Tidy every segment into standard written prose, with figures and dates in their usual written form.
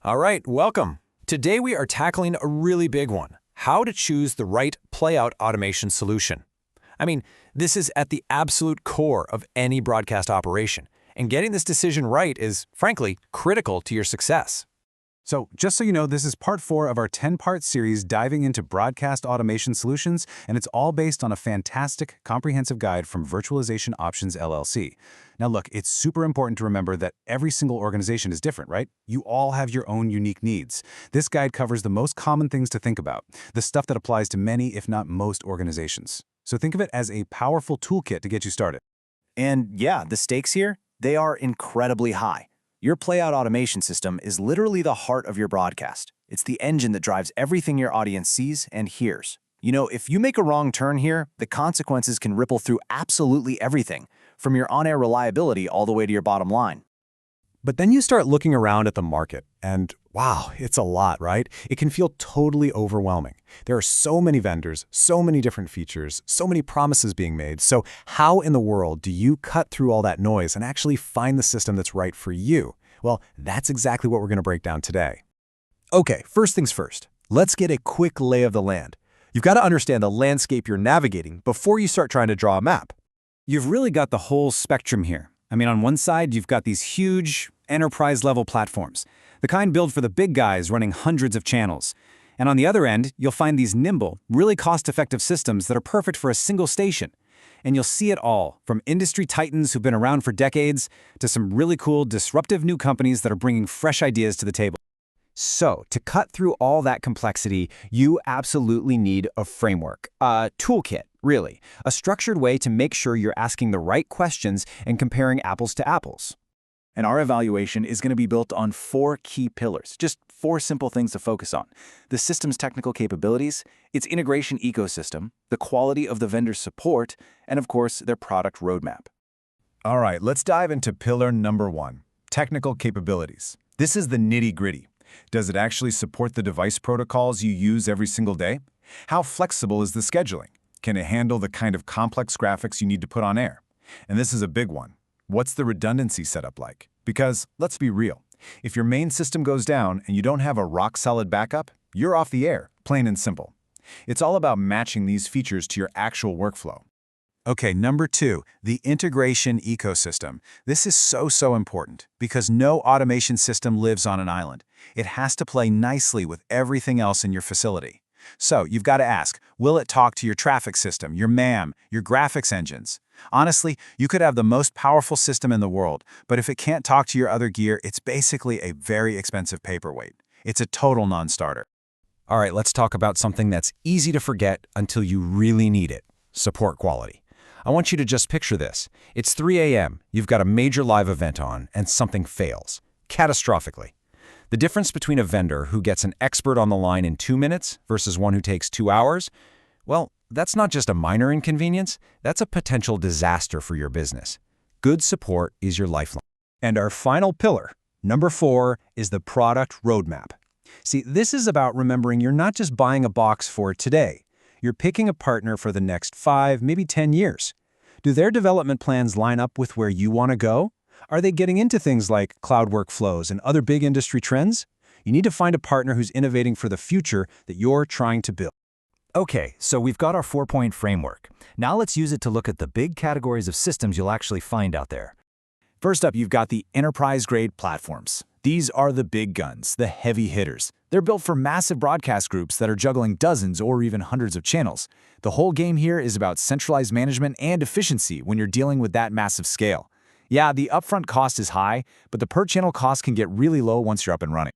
All right, welcome. Today we are tackling a really big one, how to choose the right playout automation solution. I mean, this is at the absolute core of any broadcast operation, and getting this decision right is, frankly, critical to your success. So, just so you know, this is part 4 of our 10-part series diving into broadcast automation solutions, and it's all based on a fantastic, comprehensive guide from Virtualization Options LLC. Now look, it's super important to remember that every single organization is different, right? You all have your own unique needs. This guide covers the most common things to think about, the stuff that applies to many, if not most, organizations. So think of it as a powerful toolkit to get you started. And yeah, the stakes here, they are incredibly high. Your playout automation system is literally the heart of your broadcast. It's the engine that drives everything your audience sees and hears. You know, if you make a wrong turn here, the consequences can ripple through absolutely everything, from your on-air reliability all the way to your bottom line. But then you start looking around at the market, and wow, it's a lot, right? It can feel totally overwhelming. There are so many vendors, so many different features, so many promises being made. So how in the world do you cut through all that noise and actually find the system that's right for you? Well, that's exactly what we're going to break down today. Okay, first things first. Let's get a quick lay of the land. You've got to understand the landscape you're navigating before you start trying to draw a map. You've really got the whole spectrum here. I mean, on one side, you've got these huge enterprise-level platforms, the kind built for the big guys running hundreds of channels. And on the other end, you'll find these nimble, really cost-effective systems that are perfect for a single station. And you'll see it all, from industry titans who've been around for decades to some really cool, disruptive new companies that are bringing fresh ideas to the table. So, to cut through all that complexity, you absolutely need a framework, a toolkit, really, a structured way to make sure you're asking the right questions and comparing apples to apples. And our evaluation is going to be built on 4 key pillars, just 4 simple things to focus on: the system's technical capabilities, its integration ecosystem, the quality of the vendor's support, and of course, their product roadmap. All right, let's dive into pillar number 1, technical capabilities. This is the nitty-gritty. Does it actually support the device protocols you use every single day? How flexible is the scheduling? Can it handle the kind of complex graphics you need to put on air? And this is a big one. What's the redundancy setup like? Because, let's be real, if your main system goes down and you don't have a rock-solid backup, you're off the air, plain and simple. It's all about matching these features to your actual workflow. Okay, number 2, the integration ecosystem. This is so important because no automation system lives on an island. It has to play nicely with everything else in your facility. So you've got to ask, will it talk to your traffic system, your MAM, your graphics engines? Honestly, you could have the most powerful system in the world, but if it can't talk to your other gear, it's basically a very expensive paperweight. It's a total non-starter. All right, let's talk about something that's easy to forget until you really need it: support quality. I want you to just picture this. It's 3 a.m., you've got a major live event on, and something fails, catastrophically. The difference between a vendor who gets an expert on the line in 2 minutes versus one who takes 2 hours, well, that's not just a minor inconvenience, that's a potential disaster for your business. Good support is your lifeline. And our final pillar, number 4, is the product roadmap. See, this is about remembering you're not just buying a box for today. You're picking a partner for the next 5, maybe 10 years. Do their development plans line up with where you want to go? Are they getting into things like cloud workflows and other big industry trends? You need to find a partner who's innovating for the future that you're trying to build. Okay, so we've got our 4-point framework. Now let's use it to look at the big categories of systems you'll actually find out there. First up, you've got the enterprise-grade platforms. These are the big guns, the heavy hitters. They're built for massive broadcast groups that are juggling dozens or even hundreds of channels. The whole game here is about centralized management and efficiency when you're dealing with that massive scale. Yeah, the upfront cost is high, but the per-channel cost can get really low once you're up and running.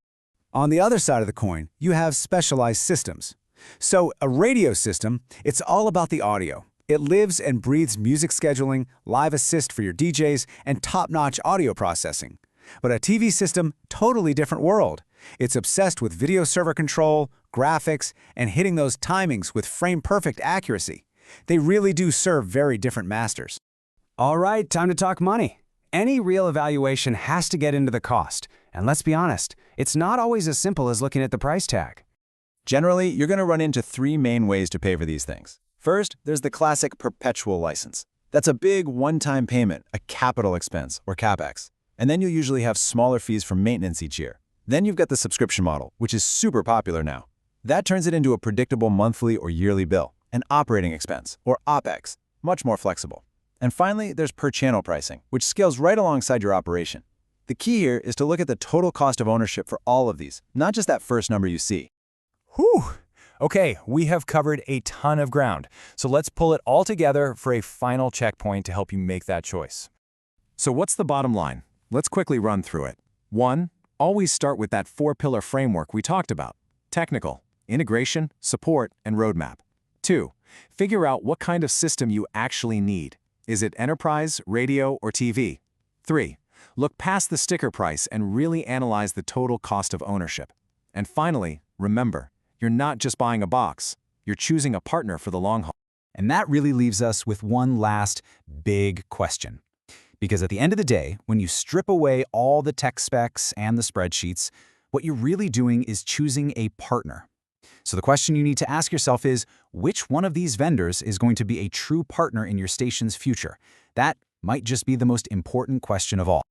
On the other side of the coin, you have specialized systems. So a radio system, it's all about the audio. It lives and breathes music scheduling, live assist for your DJs, and top-notch audio processing. But a TV system, totally different world. It's obsessed with video server control, graphics, and hitting those timings with frame-perfect accuracy. They really do serve very different masters. All right, time to talk money. Any real evaluation has to get into the cost. And let's be honest, it's not always as simple as looking at the price tag. Generally, you're going to run into 3 main ways to pay for these things. First, there's the classic perpetual license. That's a big one-time payment, a capital expense, or CapEx. And then you'll usually have smaller fees for maintenance each year. Then you've got the subscription model, which is super popular now. That turns it into a predictable monthly or yearly bill, an operating expense, or OpEx, much more flexible. And finally, there's per-channel pricing, which scales right alongside your operation. The key here is to look at the total cost of ownership for all of these, not just that first number you see. Whew! Okay, we have covered a ton of ground, so let's pull it all together for a final checkpoint to help you make that choice. So what's the bottom line? Let's quickly run through it. 1. Always start with that 4-pillar framework we talked about: technical, integration, support, and roadmap. 2. Figure out what kind of system you actually need. Is it enterprise, radio, or TV? 3. Look past the sticker price and really analyze the total cost of ownership. And finally, remember, you're not just buying a box, you're choosing a partner for the long haul. And that really leaves us with one last big question. Because at the end of the day, when you strip away all the tech specs and the spreadsheets, what you're really doing is choosing a partner. So the question you need to ask yourself is, which one of these vendors is going to be a true partner in your station's future? That might just be the most important question of all.